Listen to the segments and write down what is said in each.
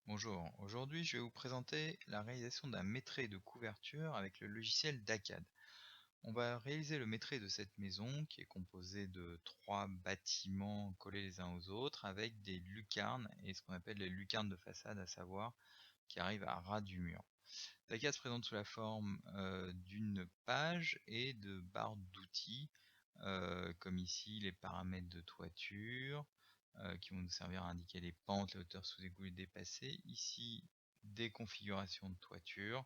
Bonjour, aujourd'hui je vais vous présenter la réalisation d'un maîtrais de couverture avec le logiciel DACAD. On va réaliser le maîtrais de cette maison qui est composé de trois bâtiments collés les uns aux autres avec des lucarnes et ce qu'on appelle les lucarnes de façade, à savoir qui arrivent à ras du mur. DACAD se présente sous la forme d'une page et de barres d'outils, comme ici les paramètres de toiture, qui vont nous servir à indiquer les pentes, les hauteurs sous égout et dépassées. Ici, des configurations de toiture.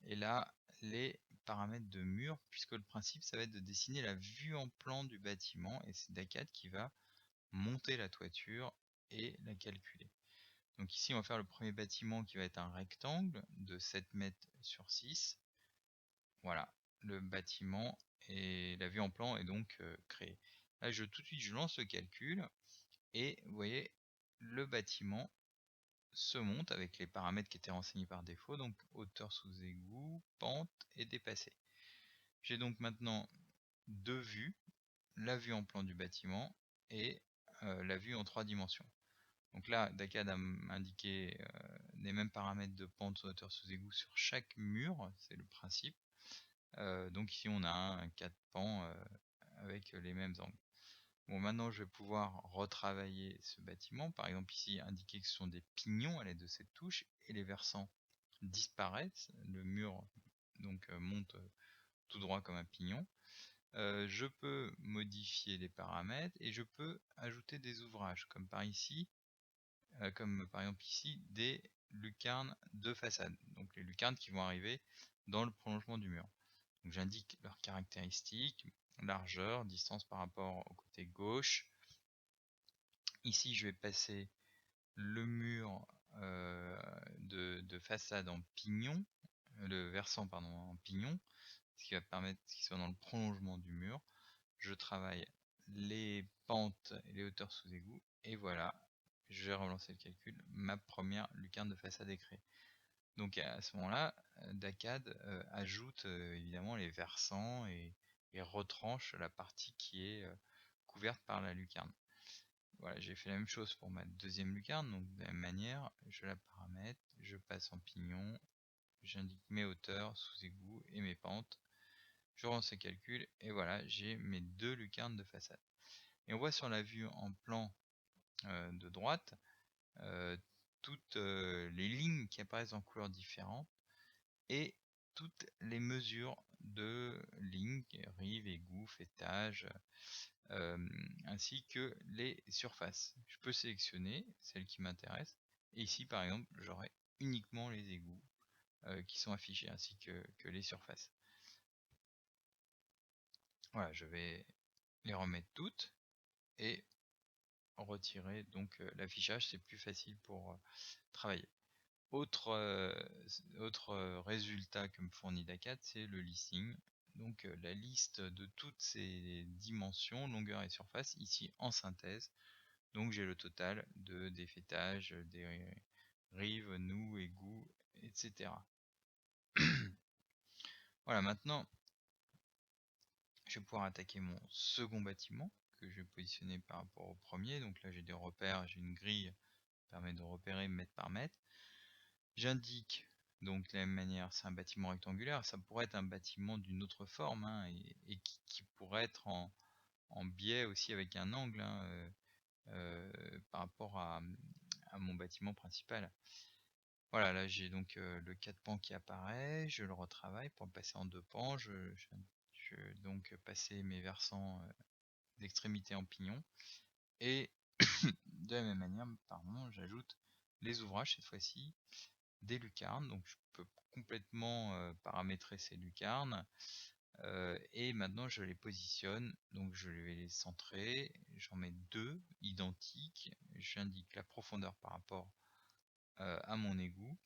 Et là, les paramètres de mur, puisque le principe, ça va être de dessiner la vue en plan du bâtiment. Et c'est DACAD qui va monter la toiture et la calculer. Donc ici, on va faire le premier bâtiment qui va être un rectangle de 7 mètres sur 6. Voilà, le bâtiment et la vue en plan est donc créée. Là, tout de suite, je lance le calcul. Et vous voyez, le bâtiment se monte avec les paramètres qui étaient renseignés par défaut, donc hauteur sous égout, pente et dépassé. J'ai donc maintenant deux vues, la vue en plan du bâtiment et la vue en 3 dimensions. Donc là, DACAD a indiqué les mêmes paramètres de pente, hauteur sous égout sur chaque mur, c'est le principe. Donc ici on a un 4 pans avec les mêmes angles. Bon, maintenant je vais pouvoir retravailler ce bâtiment. Par exemple ici indiquer que ce sont des pignons à l'aide de cette touche et les versants disparaissent. Le mur donc monte tout droit comme un pignon. Je peux modifier les paramètres et je peux ajouter des ouvrages comme par ici, comme par exemple ici des lucarnes de façade. Donc les lucarnes qui vont arriver dans le prolongement du mur. Donc j'indique leurs caractéristiques, largeur, distance par rapport au côté gauche. Ici je vais passer le mur de façade en pignon, le versant pardon en pignon, ce qui va permettre qu'il soit dans le prolongement du mur. Je travaille les pentes et les hauteurs sous égout et voilà, je vais relancer le calcul, ma première lucarne de façade est créée. Donc à ce moment-là, DACAD ajoute évidemment les versants et retranche la partie qui est couverte par la lucarne. Voilà, j'ai fait la même chose pour ma deuxième lucarne, donc de la même manière, je la paramètre, je passe en pignon, j'indique mes hauteurs sous égout et mes pentes, je relance le calcul et voilà, j'ai mes deux lucarnes de façade. Et on voit sur la vue en plan de droite, euh, toutes les lignes qui apparaissent en couleurs différentes et toutes les mesures de lignes, rives, égouts, fêtage, ainsi que les surfaces. Je peux sélectionner celles qui m'intéressent et ici par exemple j'aurai uniquement les égouts qui sont affichés ainsi que les surfaces. Voilà, je vais les remettre toutes et retirer donc l'affichage, c'est plus facile pour travailler. Autre résultat que me fournit DACAD, c'est le listing. Donc la liste de toutes ces dimensions, longueur et surface, ici en synthèse. Donc j'ai le total des fêtages, des rives, nous, égouts, etc. Voilà, maintenant je vais pouvoir attaquer mon second bâtiment que je vais positionner par rapport au premier. Donc là j'ai des repères, j'ai une grille qui permet de repérer mètre par mètre. J'indique donc de la même manière, c'est un bâtiment rectangulaire, ça pourrait être un bâtiment d'une autre forme hein, et qui pourrait être en biais aussi avec un angle hein, par rapport à mon bâtiment principal. Voilà, là j'ai donc le 4 pans qui apparaît, je le retravaille pour le passer en 2 pans, je donc passer mes versants d'extrémité en pignon et de la même manière, pardon, j'ajoute les ouvrages cette fois-ci, des lucarnes, donc je peux complètement paramétrer ces lucarnes et maintenant je les positionne, donc je vais les centrer, j'en mets deux identiques, j'indique la profondeur par rapport à mon égout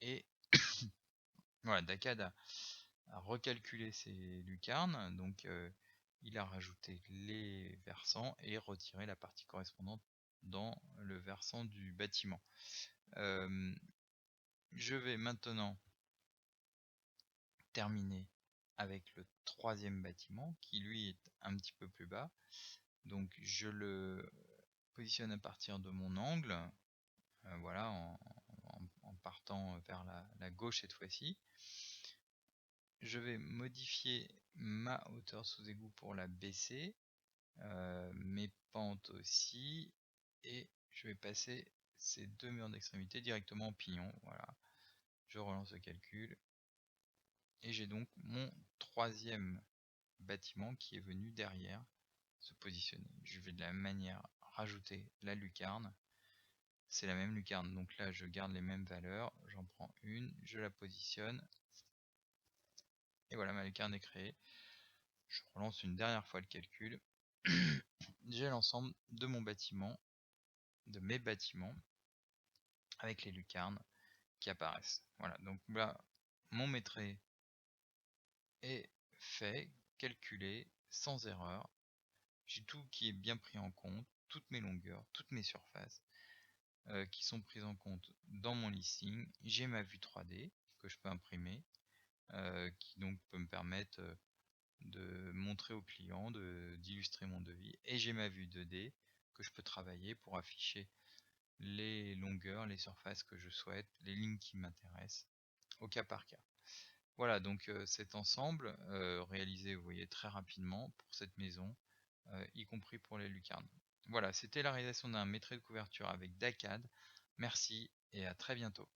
et voilà, DACAD a recalculé ces lucarnes, donc il a rajouté les versants et retiré la partie correspondante dans le versant du bâtiment. Je vais maintenant terminer avec le troisième bâtiment qui lui est un petit peu plus bas. Donc je le positionne à partir de mon angle. voilà, en partant vers la gauche cette fois-ci. Je vais modifier ma hauteur sous égout pour la baisser, mes pentes aussi, et je vais passer ces deux murs d'extrémité directement en pignon. Voilà, je relance le calcul, et j'ai donc mon troisième bâtiment qui est venu derrière se positionner. Je vais de la même manière rajouter la lucarne. C'est la même lucarne, donc là je garde les mêmes valeurs, j'en prends une, je la positionne, et voilà, ma lucarne est créée. Je relance une dernière fois le calcul. J'ai l'ensemble de mon bâtiment, de mes bâtiments, avec les lucarnes qui apparaissent. Voilà, donc là, mon maîtrise est fait, calculé, sans erreur. J'ai tout qui est bien pris en compte, toutes mes longueurs, toutes mes surfaces qui sont prises en compte dans mon listing. J'ai ma vue 3D que je peux imprimer, qui donc peut me permettre de montrer au client, d'illustrer mon devis. Et j'ai ma vue 2D que je peux travailler pour afficher les longueurs, les surfaces que je souhaite, les lignes qui m'intéressent, au cas par cas. Voilà, donc cet ensemble réalisé, vous voyez, très rapidement pour cette maison, y compris pour les lucarnes. Voilà, c'était la réalisation d'un maîtrise de couverture avec Dacad. Merci et à très bientôt.